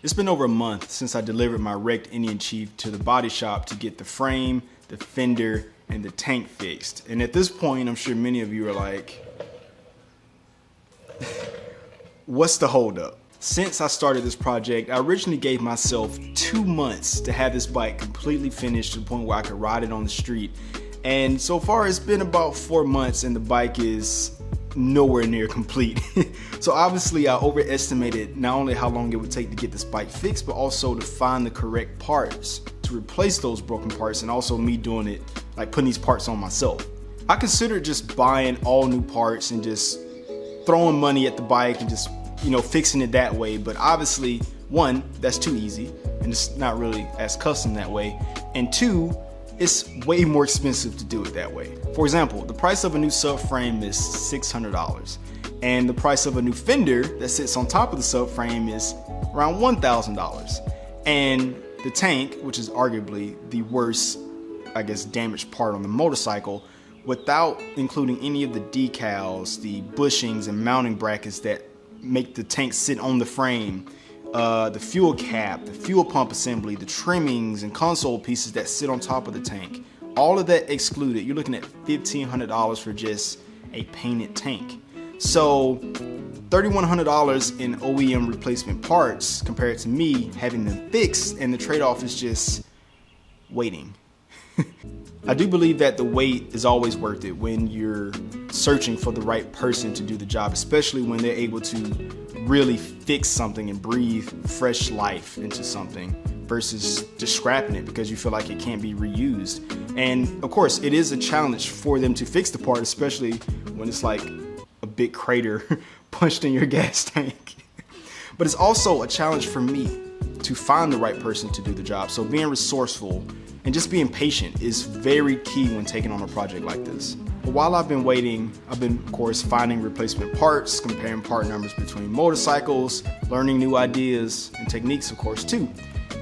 It's been over a month since I delivered my wrecked Indian Chief to the body shop to get the frame, the fender, and the tank fixed. And at this point, I'm sure many of you are like, what's the holdup? Since I started this project, I originally gave myself 2 months to have this bike completely finished to the point where I could ride it on the street. And so far it's been about 4 months and the bike is nowhere near complete. So obviously I overestimated not only how long it would take to get this bike fixed, but also to find the correct parts to replace those broken parts, and also me doing it, like putting these parts on myself. I considered just buying all new parts and just throwing money at the bike and just, fixing it that way. But obviously, one, that's too easy and it's not really as custom that way. And two, it's way more expensive to do it that way. For example, the price of a new subframe is $600, and the price of a new fender that sits on top of the subframe is around $1,000. And the tank, which is arguably the worst, damaged part on the motorcycle, without including any of the decals, the bushings and mounting brackets that make the tank sit on the frame, the fuel cap, the fuel pump assembly, the trimmings and console pieces that sit on top of the tank, all of that excluded, you're looking at $1,500 for just a painted tank. So $3,100 in OEM replacement parts compared to me having them fixed, and the trade-off is just waiting. I do believe that the wait is always worth it when you're searching for the right person to do the job, especially when they're able to really fix something and breathe fresh life into something versus just scrapping it because you feel like it can't be reused. And of course, it is a challenge for them to fix the part, especially when it's like a big crater punched in your gas tank. But it's also a challenge for me to find the right person to do the job. So being resourceful and just being patient is very key when taking on a project like this. But while I've been waiting, I've been, of course, finding replacement parts, comparing part numbers between motorcycles, learning new ideas and techniques, of course, too.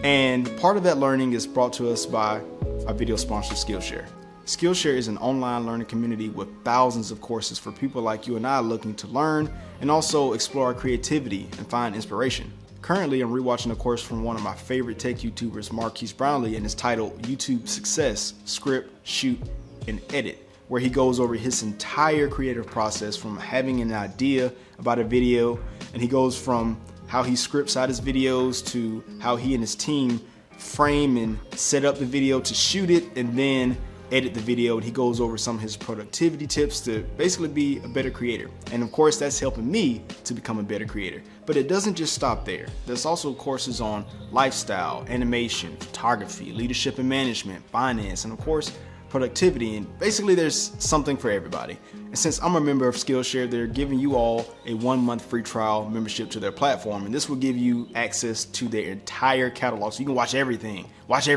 And part of that learning is brought to us by our video sponsor, Skillshare. Skillshare is an online learning community with thousands of courses for people like you and I looking to learn and also explore our creativity and find inspiration. Currently, I'm rewatching a course from one of my favorite tech YouTubers, Marquise Brownlee, and it's titled YouTube Success, Script, Shoot, and Edit, where he goes over his entire creative process from having an idea about a video, and he goes from how he scripts out his videos to how he and his team frame and set up the video to shoot it and then edit the video. And he goes over some of his productivity tips to basically be a better creator. And of course, that's helping me to become a better creator. But it doesn't just stop there. There's also courses on lifestyle, animation, photography, leadership and management, finance, and of course, productivity. And basically there's something for everybody. And since I'm a member of Skillshare, they're giving you all a 1-month free trial membership to their platform. And this will give you access to their entire catalog. So you can watch everything, watch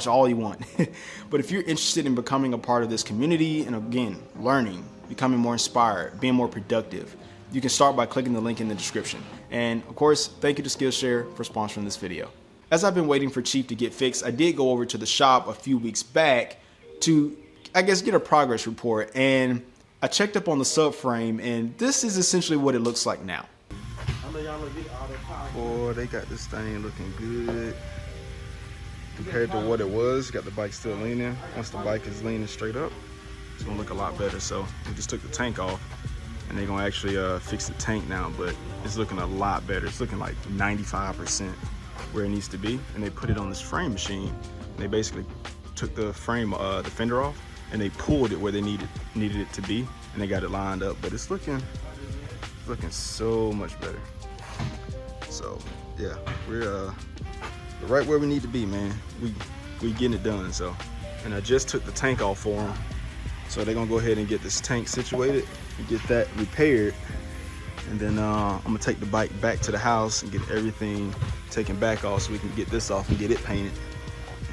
all you want. But if you're interested in becoming a part of this community and again, learning, becoming more inspired, being more productive, you can start by clicking the link in the description. And of course, thank you to Skillshare for sponsoring this video. As I've been waiting for Chief to get fixed, I did go over to the shop a few weeks back to, get a progress report. And I checked up on the subframe, and this is essentially what it looks like now. Boy, they got this thing looking good compared to what it was. Got the bike still leaning. Once the bike is leaning straight up, it's gonna look a lot better. So we just took the tank off, and they're gonna actually fix the tank now, but it's looking a lot better. It's looking like 95% where it needs to be. And they put it on this frame machine. They basically took the frame, the fender off, and they pulled it where they needed it to be, and they got it lined up. But it's looking so much better. So yeah, we're right where we need to be, man. We getting it done. So, and I just took the tank off for them, so they're gonna go ahead and get this tank situated and get that repaired. And then I'm gonna take the bike back to the house and get everything taken back off so we can get this off and get it painted.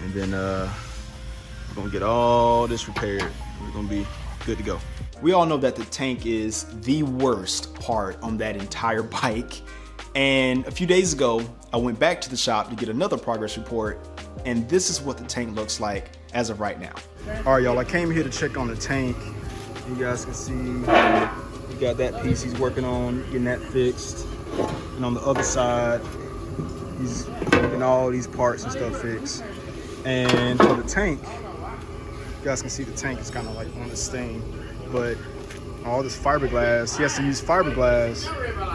And then we're gonna get all this repaired. We're gonna be good to go. We all know that the tank is the worst part on that entire bike. And a few days ago, I went back to the shop to get another progress report, and this is what the tank looks like as of right now. All right, y'all, I came here to check on the tank. You guys can see we got that piece he's working on, getting that fixed. And on the other side, He's getting all these parts and stuff fixed. And for the tank, you guys can see the tank is kind of like on this thing, but all this fiberglass, he has to use fiberglass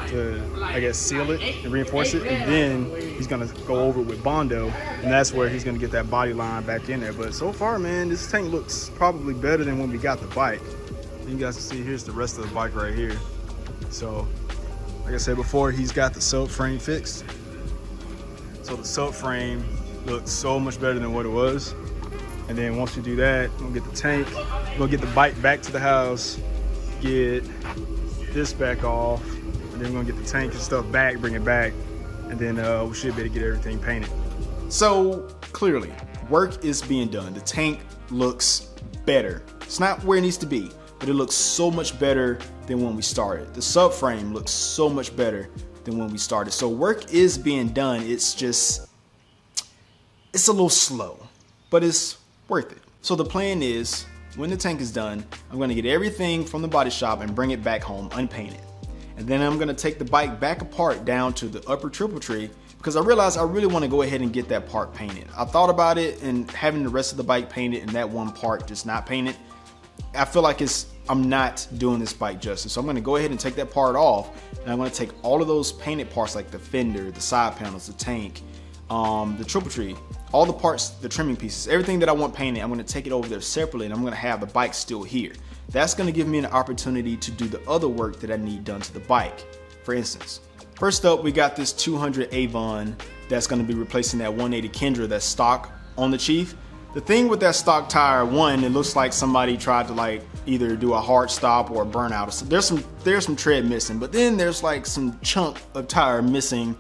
to, I guess, seal it and reinforce it, and then he's gonna go over it with Bondo, and that's where he's gonna get that body line back in there. But so far, man, this tank looks probably better than when we got the bike. You guys can see here's the rest of the bike right here. So, like I said before, he's got the subframe fixed. So the subframe looks so much better than what it was. And then once we do that, we'll get the tank, we'll get the bike back to the house, get this back off, and then we're gonna get the tank and stuff back, bring it back, and then we should be able to get everything painted. So clearly, work is being done. The tank looks better. It's not where it needs to be, but it looks so much better than when we started. The subframe looks so much better than when we started. So work is being done. It's just, it's a little slow, but it's worth it. So the plan is, when the tank is done, I'm gonna get everything from the body shop and bring it back home unpainted. And then I'm gonna take the bike back apart down to the upper triple tree, because I realized I really wanna go ahead and get that part painted. I thought about it, and having the rest of the bike painted and that one part just not painted, I feel like I'm not doing this bike justice. So I'm gonna go ahead and take that part off, and I'm gonna take all of those painted parts like the fender, the side panels, the tank, the triple tree, all the parts, the trimming pieces, everything that I want painted, I'm gonna take it over there separately, and I'm gonna have the bike still here. That's gonna give me an opportunity to do the other work that I need done to the bike. For instance, first up, we got this 200 Avon that's gonna be replacing that 180 Kendra that's stock on the Chief. The thing with that stock tire, one, it looks like somebody tried to like either do a hard stop or a burnout. So there's some tread missing, but then there's like some chunk of tire missing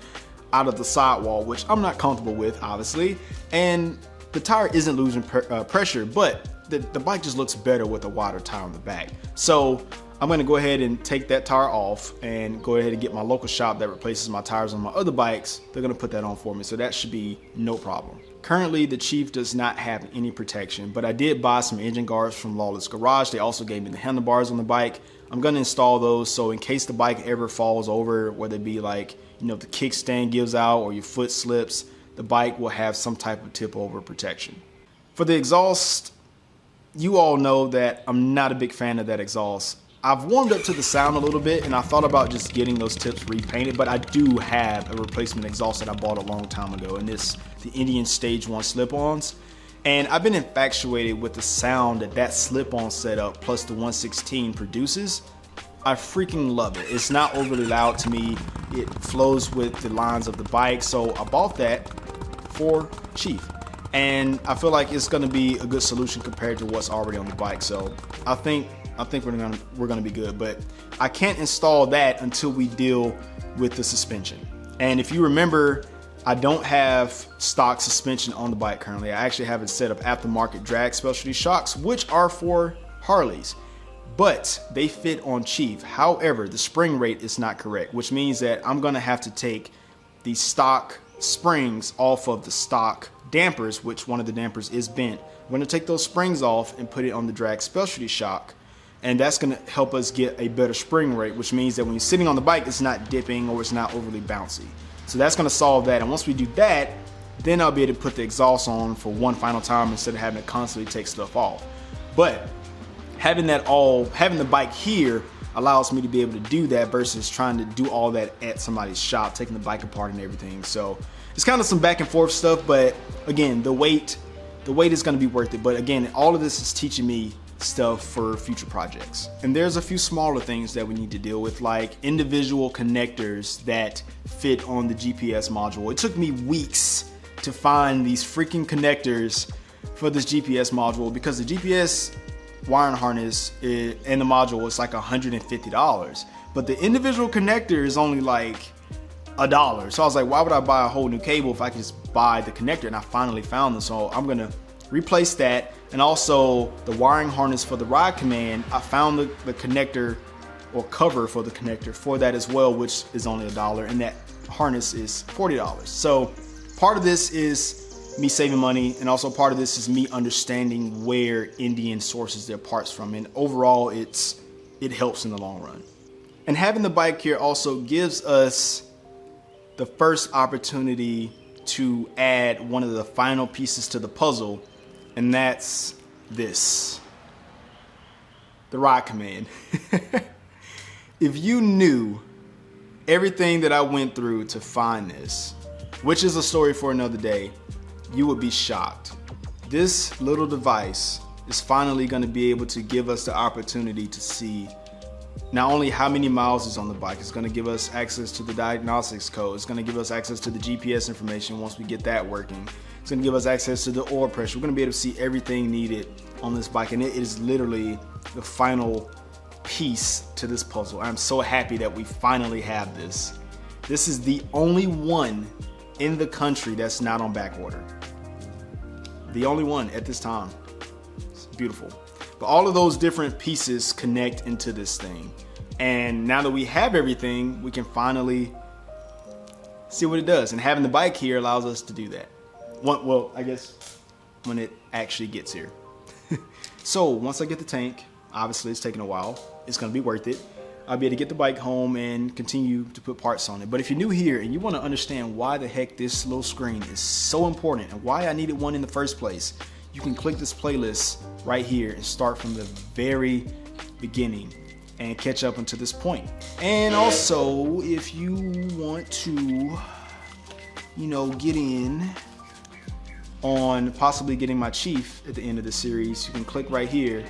out of the sidewall, which I'm not comfortable with, obviously. And the tire isn't losing pressure, but the bike just looks better with a wider tire on the back. So I'm gonna go ahead and take that tire off and go ahead and get my local shop that replaces my tires on my other bikes. They're gonna put that on for me, so that should be no problem. Currently, the Chief does not have any protection, but I did buy some engine guards from Lawless Garage. They also gave me the handlebars on the bike. I'm gonna install those, so in case the bike ever falls over, whether it be like, you know, if the kickstand gives out or your foot slips, the bike will have some type of tip over protection. For the exhaust, you all know that I'm not a big fan of that exhaust. I've warmed up to the sound a little bit, and I thought about just getting those tips repainted, but I do have a replacement exhaust that I bought a long time ago, and it's the Indian Stage 1 slip-ons. And I've been infatuated with the sound that slip-on setup plus the 116 produces. I freaking love it. It's not overly loud to me. It flows with the lines of the bike, so I bought that for Chief. And I feel like it's gonna be a good solution compared to what's already on the bike. So I think we're gonna be good, but I can't install that until we deal with the suspension. And if you remember, I don't have stock suspension on the bike currently. I actually have a set of aftermarket drag specialty shocks, which are for Harleys, but they fit on Chief. However, the spring rate is not correct, which means that I'm gonna have to take the stock springs off of the stock dampers, which one of the dampers is bent. I'm gonna take those springs off and put it on the drag specialty shock. And that's gonna help us get a better spring rate, which means that when you're sitting on the bike, it's not dipping or it's not overly bouncy. So that's gonna solve that. And once we do that, then I'll be able to put the exhaust on for one final time instead of having to constantly take stuff off. But having the bike here allows me to be able to do that versus trying to do all that at somebody's shop, taking the bike apart and everything. So it's kind of some back and forth stuff, but again, the weight is gonna be worth it. But again, all of this is teaching me stuff for future projects. And there's a few smaller things that we need to deal with, like individual connectors that fit on the GPS module. It took me weeks to find these freaking connectors for this GPS module because the GPS wiring harness and the module is like $150, but the individual connector is only like $1. So I was like, why would I buy a whole new cable if I can just buy the connector? And I finally found them, so I'm gonna replace that. And also the wiring harness for the ride command, I found the connector or cover for the connector for that as well, which is only $1, and that harness is $40. So part of this is me saving money, and also part of this is me understanding where Indian sources their parts from, and overall it helps in the long run. And having the bike here also gives us the first opportunity to add one of the final pieces to the puzzle, and that's this, the ride command. If you knew everything that I went through to find this, which is a story for another day, you would be shocked. This little device is finally going to be able to give us the opportunity to see not only how many miles is on the bike, it's going to give us access to the diagnostics code, it's going to give us access to the GPS information once we get that working, it's going to give us access to the oil pressure. We're going to be able to see everything needed on this bike, and it is literally the final piece to this puzzle. I'm so happy that we finally have this. This is the only one in the country that's not on back order. The only one at this time. It's beautiful. But all of those different pieces connect into this thing. And now that we have everything, we can finally see what it does. And having the bike here allows us to do that. Well, I guess when it actually gets here. So once I get the tank, obviously it's taking a while, it's gonna be worth it. I'll be able to get the bike home and continue to put parts on it. But if you're new here and you wanna understand why the heck this little screen is so important and why I needed one in the first place, you can click this playlist right here and start from the very beginning and catch up until this point. And also, if you want to, get in on possibly getting my Chief at the end of the series, you can click right here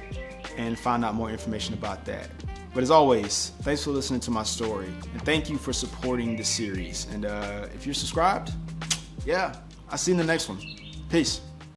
and find out more information about that. But as always, thanks for listening to my story, and thank you for supporting the series. And if you're subscribed, I'll see you in the next one. Peace.